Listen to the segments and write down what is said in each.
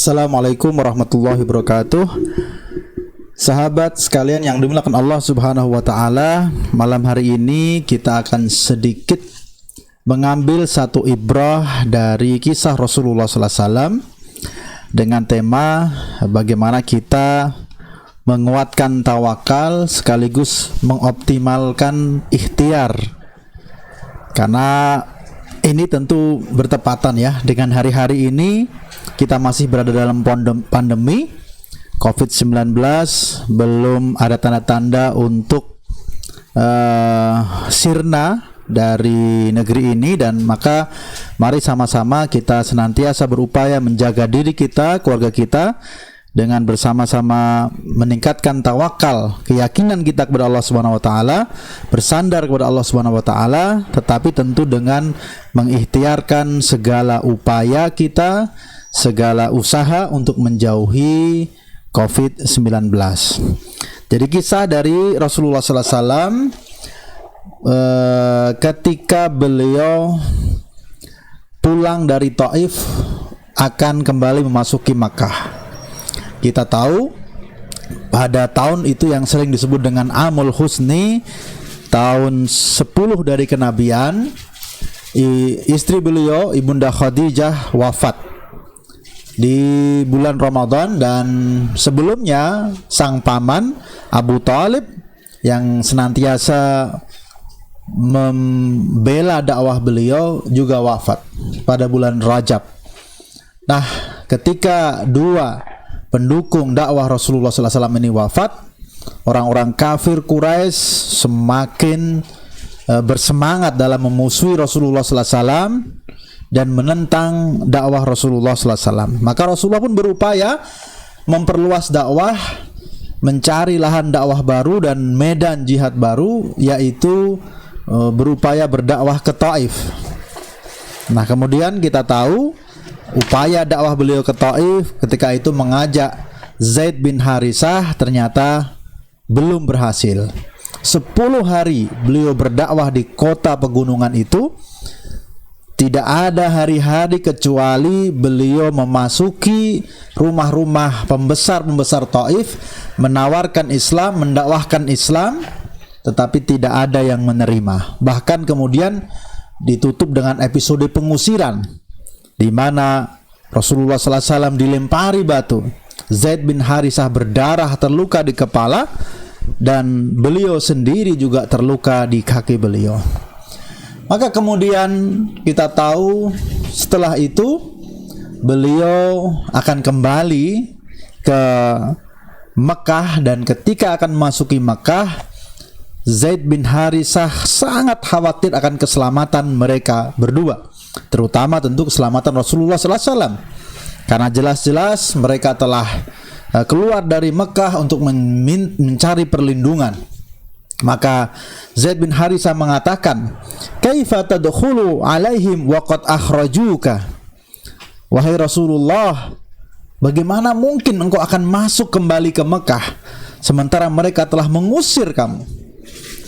Assalamualaikum warahmatullahi wabarakatuh. Sahabat sekalian yang dimuliakan Allah Subhanahu wa taala, malam hari ini kita akan sedikit mengambil satu ibrah dari kisah Rasulullah sallallahu alaihi wasallam dengan tema bagaimana kita menguatkan tawakal sekaligus mengoptimalkan ikhtiar. Karena ini tentu bertepatan ya dengan hari-hari ini kita masih berada dalam pandemi COVID-19, belum ada tanda-tanda untuk sirna dari negeri ini, dan maka mari sama-sama kita senantiasa berupaya menjaga diri kita, keluarga kita, dengan bersama-sama meningkatkan tawakal, keyakinan kita kepada Allah Subhanahu wa taala, bersandar kepada Allah Subhanahu wa taala, tetapi tentu dengan mengikhtiarkan segala upaya kita, segala usaha untuk menjauhi COVID-19. Jadi kisah dari Rasulullah sallallahu alaihi wasallam ketika beliau pulang dari Taif akan kembali memasuki Makkah. Kita tahu pada tahun itu yang sering disebut dengan Amul Husni, tahun 10 dari kenabian, istri beliau Ibunda Khadijah wafat di bulan Ramadan, dan sebelumnya sang paman Abu Thalib yang senantiasa membela dakwah beliau juga wafat pada bulan Rajab. Nah, ketika dua pendukung dakwah Rasulullah sallallahu alaihi wasallam ini wafat, orang-orang kafir Quraisy semakin bersemangat dalam memusuhi Rasulullah sallallahu alaihi wasallam dan menentang dakwah Rasulullah sallallahu alaihi wasallam. Maka Rasulullah pun berupaya memperluas dakwah, mencari lahan dakwah baru dan medan jihad baru, yaitu berupaya berdakwah ke Taif. Nah, kemudian kita tahu upaya dakwah beliau ke Taif ketika itu mengajak Zaid bin Harisah ternyata belum berhasil. 10 hari beliau berdakwah di kota pegunungan itu. Tidak ada hari-hari kecuali beliau memasuki rumah-rumah pembesar-pembesar Taif, menawarkan Islam, mendakwahkan Islam, tetapi tidak ada yang menerima. Bahkan kemudian ditutup dengan episode pengusiran, di mana Rasulullah sallallahu alaihi wasallam dilempari batu, Zaid bin Harisah berdarah terluka di kepala, dan beliau sendiri juga terluka di kaki beliau. Maka kemudian kita tahu setelah itu beliau akan kembali ke Mekah, dan ketika akan memasuki Mekah, Zaid bin Harisah sangat khawatir akan keselamatan mereka berdua, terutama tentu keselamatan Rasulullah sallallahu alaihi wasallam, karena jelas-jelas mereka telah keluar dari Mekah untuk mencari perlindungan. Maka Zaid bin Harisah mengatakan, "Kaifa tadkhulu alaihim wa qad akhrajuka?" Wahai Rasulullah, bagaimana mungkin engkau akan masuk kembali ke Mekah sementara mereka telah mengusir kamu?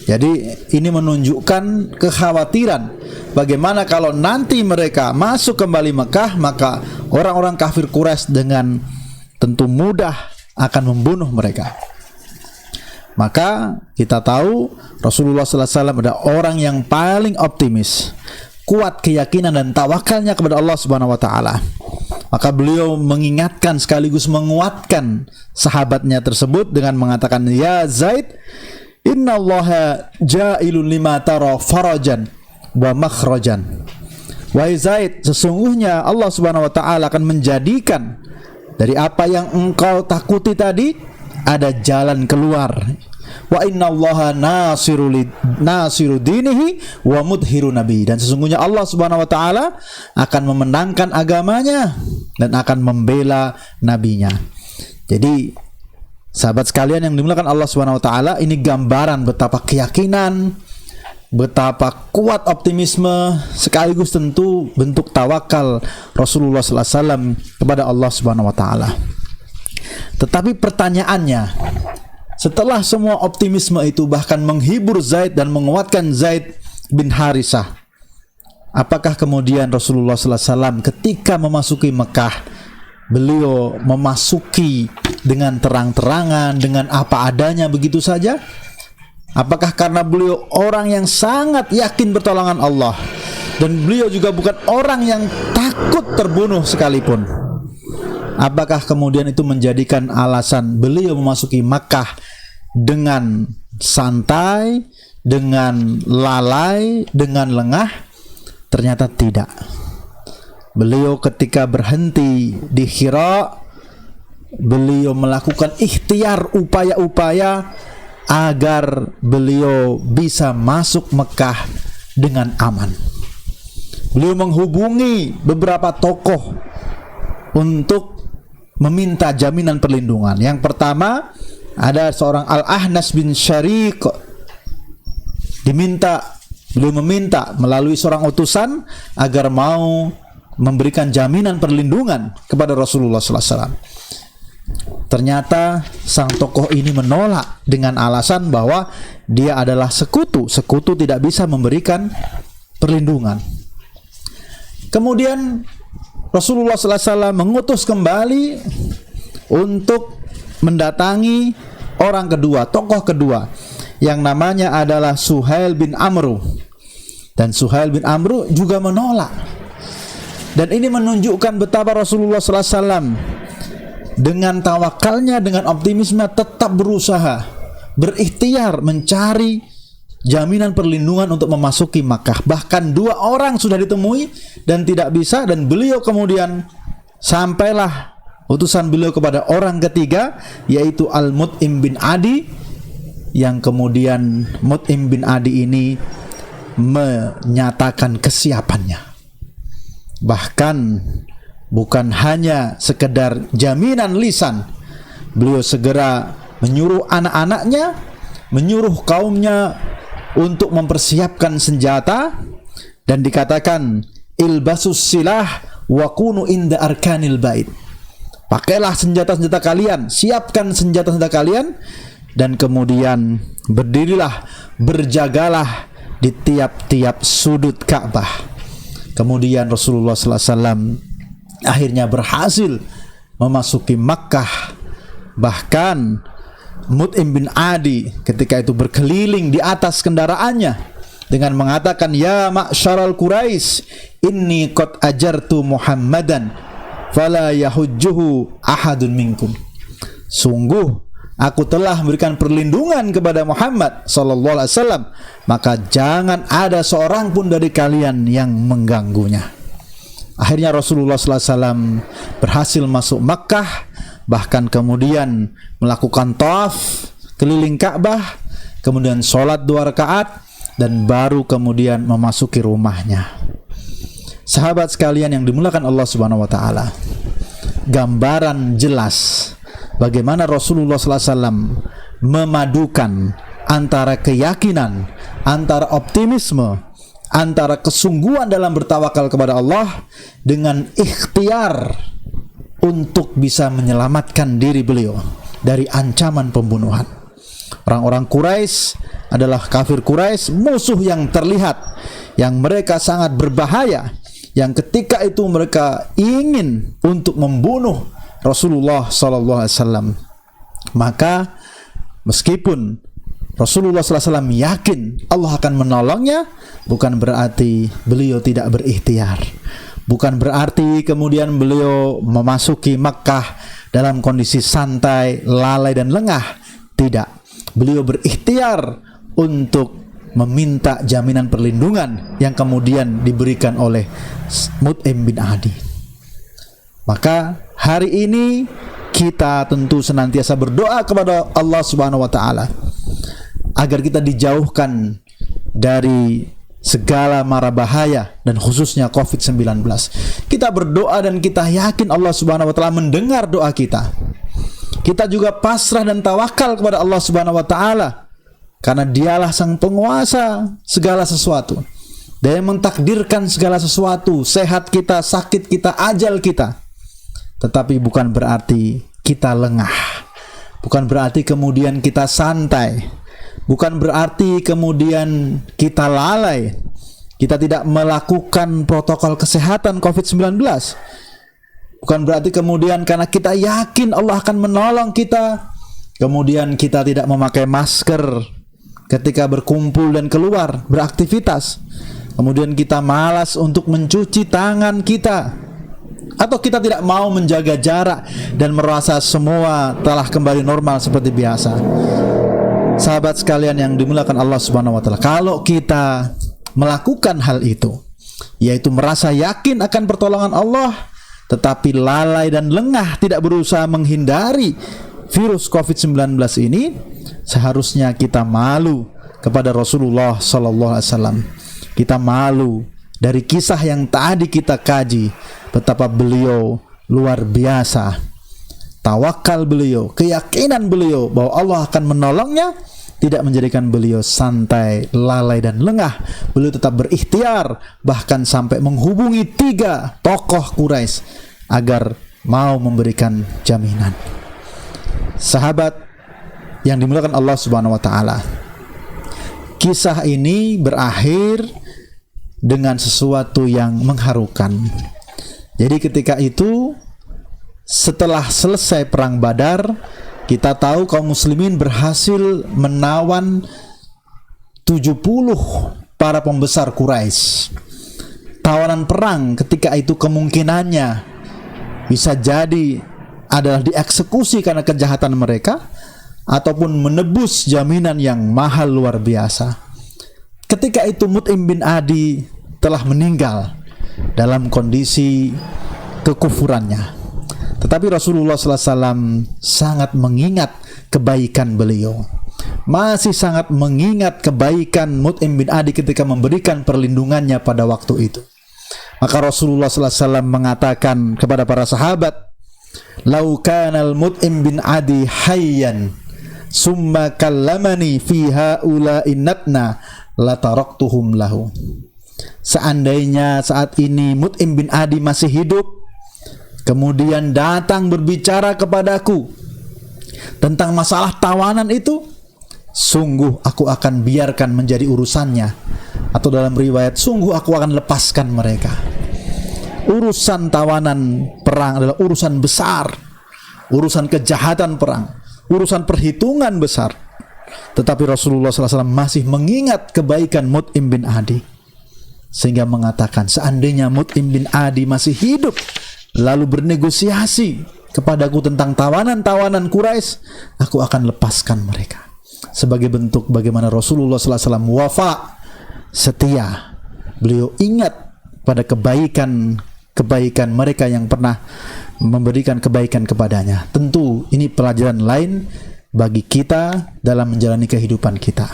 Jadi ini menunjukkan kekhawatiran bagaimana kalau nanti mereka masuk kembali Mekah, maka orang-orang kafir Quraisy dengan tentu mudah akan membunuh mereka. Maka kita tahu Rasulullah sallallahu alaihi wasallam adalah orang yang paling optimis, kuat keyakinan dan tawakalnya kepada Allah Subhanahu wa taala. Maka beliau mengingatkan sekaligus menguatkan sahabatnya tersebut dengan mengatakan, "Ya Zaid, innallaha ja'ilun lima tara farajan wa makhrajan." Wahai Zaid, sesungguhnya Allah Subhanahu wa taala akan menjadikan dari apa yang engkau takuti tadi ada jalan keluar. Wa innallaha nasiru dinihi wa mudhiru nabi, dan sesungguhnya Allah Subhanahu wa taala akan memenangkan agamanya dan akan membela nabinya. Jadi sahabat sekalian yang dimuliakan Allah Subhanahu wa taala, ini gambaran betapa keyakinan, betapa kuat optimisme, sekaligus tentu bentuk tawakal Rasulullah sallallahu alaihi wasallam kepada Allah Subhanahu wa taala. Tetapi pertanyaannya, setelah semua optimisme itu bahkan menghibur Zaid dan menguatkan Zaid bin Harisah, apakah kemudian Rasulullah sallallahu alaihi wasallam ketika memasuki Mekah beliau memasuki dengan terang-terangan, dengan apa adanya begitu saja? Apakah karena beliau orang yang sangat yakin pertolongan Allah, dan beliau juga bukan orang yang takut terbunuh sekalipun? Apakah kemudian itu menjadikan alasan beliau memasuki Makkah dengan santai, dengan lalai, dengan lengah? Ternyata tidak. Beliau ketika berhenti di Hira, beliau melakukan ikhtiar, upaya-upaya agar beliau bisa masuk Mekah dengan aman. Beliau menghubungi beberapa tokoh untuk meminta jaminan perlindungan. Yang pertama, ada seorang Al-Ahnas bin Syariq. Beliau meminta melalui seorang utusan agar mau memberikan jaminan perlindungan kepada Rasulullah SAW. Ternyata sang tokoh ini menolak dengan alasan bahwa dia adalah sekutu. Sekutu tidak bisa memberikan perlindungan. Kemudian Rasulullah SAW mengutus kembali untuk mendatangi orang kedua, tokoh kedua, yang namanya adalah Suhail bin Amru. Dan Suhail bin Amru juga menolak. Dan ini menunjukkan betapa Rasulullah SAW dengan tawakalnya, dengan optimisme tetap berusaha, berikhtiar mencari jaminan perlindungan untuk memasuki Makkah. Bahkan 2 orang sudah ditemui dan tidak bisa, dan beliau kemudian sampailah utusan beliau kepada orang ketiga, yaitu Al-Mut'im bin Adi, yang kemudian Mut'im bin Adi ini menyatakan kesiapannya. Bahkan bukan hanya sekedar jaminan lisan, beliau segera menyuruh anak-anaknya, menyuruh kaumnya untuk mempersiapkan senjata, dan dikatakan ilbasus silah wa kunu inda arkanil bait. Pakailah senjata-senjata kalian, siapkan senjata-senjata kalian, dan kemudian berdirilah, berjagalah di tiap-tiap sudut Ka'bah. Kemudian Rasulullah SAW akhirnya berhasil memasuki Makkah. Bahkan Mut'im bin Adi ketika itu berkeliling di atas kendaraannya dengan mengatakan, ya ma'syaral Quraisy, inni qad ajartu Muhammadan fala yahujjuhu ahadun minkum. Sungguh aku telah memberikan perlindungan kepada Muhammad sallallahu alaihi wasallam, maka jangan ada seorang pun dari kalian yang mengganggunya. Akhirnya Rasulullah sallallahu alaihi wasallam berhasil masuk Makkah, bahkan kemudian melakukan tawaf keliling Ka'bah, kemudian sholat 2 rakaat, dan baru kemudian memasuki rumahnya. Sahabat sekalian yang dimuliakan Allah Subhanahu wa taala, gambaran jelas bagaimana Rasulullah SAW memadukan antara keyakinan, antara optimisme, antara kesungguhan dalam bertawakal kepada Allah dengan ikhtiar untuk bisa menyelamatkan diri beliau dari ancaman pembunuhan. Orang-orang Quraisy adalah kafir Quraisy, musuh yang terlihat, yang mereka sangat berbahaya, yang ketika itu mereka ingin untuk membunuh Rasulullah SAW. Maka meskipun Rasulullah SAW yakin Allah akan menolongnya, bukan berarti beliau tidak berikhtiar, bukan berarti kemudian beliau memasuki Makkah dalam kondisi santai, lalai dan lengah. Tidak, beliau berikhtiar untuk meminta jaminan perlindungan yang kemudian diberikan oleh Mut'im bin Adi. Maka hari ini kita tentu senantiasa berdoa kepada Allah Subhanahu wa taala agar kita dijauhkan dari segala mara bahaya dan khususnya COVID-19. Kita berdoa dan kita yakin Allah Subhanahu wa taala mendengar doa kita. Kita juga pasrah dan tawakal kepada Allah Subhanahu wa taala karena Dialah sang penguasa segala sesuatu. Dia yang mentakdirkan segala sesuatu, sehat kita, sakit kita, ajal kita. Tetapi bukan berarti kita lengah, bukan berarti kemudian kita santai, bukan berarti kemudian kita lalai, kita tidak melakukan protokol kesehatan COVID-19. Bukan berarti kemudian karena kita yakin Allah akan menolong kita, kemudian kita tidak memakai masker ketika berkumpul dan keluar beraktivitas. Kemudian kita malas untuk mencuci tangan kita, atau kita tidak mau menjaga jarak dan merasa semua telah kembali normal seperti biasa. Sahabat sekalian yang dimuliakan Allah Subhanahu wa taala, kalau kita melakukan hal itu, yaitu merasa yakin akan pertolongan Allah, tetapi lalai dan lengah tidak berusaha menghindari virus COVID-19 ini, seharusnya kita malu kepada Rasulullah sallallahu alaihi wasallam. Kita malu dari kisah yang tadi kita kaji, betapa beliau luar biasa. Tawakal beliau, keyakinan beliau bahwa Allah akan menolongnya, tidak menjadikan beliau santai, lalai dan lengah. Beliau tetap berikhtiar, bahkan sampai menghubungi 3 tokoh Quraisy agar mau memberikan jaminan. Sahabat yang dimuliakan Allah Subhanahu wa taala, kisah ini berakhir dengan sesuatu yang mengharukan. Jadi ketika itu, setelah selesai perang Badar, kita tahu kaum muslimin berhasil menawan 70 para pembesar Quraisy. Tawanan perang ketika itu kemungkinannya bisa jadi adalah dieksekusi karena kejahatan mereka, ataupun menebus jaminan yang mahal luar biasa. Ketika itu Mut'im bin Adi telah meninggal dalam kondisi kekufurannya. Tetapi Rasulullah SAW sangat mengingat kebaikan beliau, masih sangat mengingat kebaikan Mut'im bin Adi ketika memberikan perlindungannya pada waktu itu. Maka Rasulullah SAW mengatakan kepada para sahabat, "Lau kanal Mut'im bin Adi hayyan summa kallamani fi haula'i natna lataraktuhum lahu." Seandainya saat ini Mut'im bin Adi masih hidup, kemudian datang berbicara kepadaku tentang masalah tawanan itu, sungguh aku akan biarkan menjadi urusannya. Atau dalam riwayat, sungguh aku akan lepaskan mereka. Urusan tawanan perang adalah urusan besar, urusan kejahatan perang, urusan perhitungan besar. Tetapi Rasulullah SAW masih mengingat kebaikan Mut'im bin Adi, sehingga mengatakan, seandainya Mut'im bin Adi masih hidup lalu bernegosiasi kepadaku tentang tawanan-tawanan Quraisy, aku akan lepaskan mereka. Sebagai bentuk bagaimana Rasulullah SAW wafa, setia. Beliau ingat pada kebaikan mereka yang pernah memberikan kebaikan kepadanya. Tentu ini pelajaran lain bagi kita dalam menjalani kehidupan kita.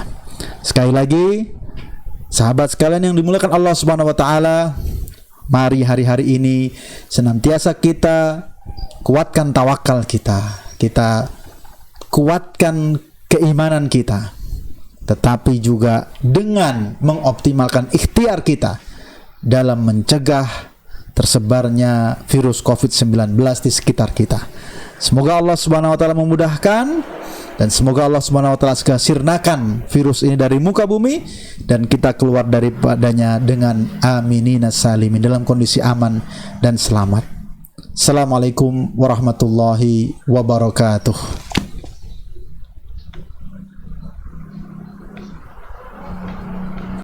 Sekali lagi, sahabat sekalian yang dimuliakan Allah Subhanahu wa taala, mari hari-hari ini senantiasa kita kuatkan tawakal kita kuatkan keimanan kita, tetapi juga dengan mengoptimalkan ikhtiar kita dalam mencegah tersebarnya virus COVID-19 di sekitar kita. Semoga Allah Subhanahu wa taala memudahkan, dan semoga Allah Subhanahu wa taala segera sirnakan virus ini dari muka bumi dan kita keluar daripadanya dengan aminina salimin, dalam kondisi aman dan selamat. Assalamualaikum warahmatullahi wabarakatuh.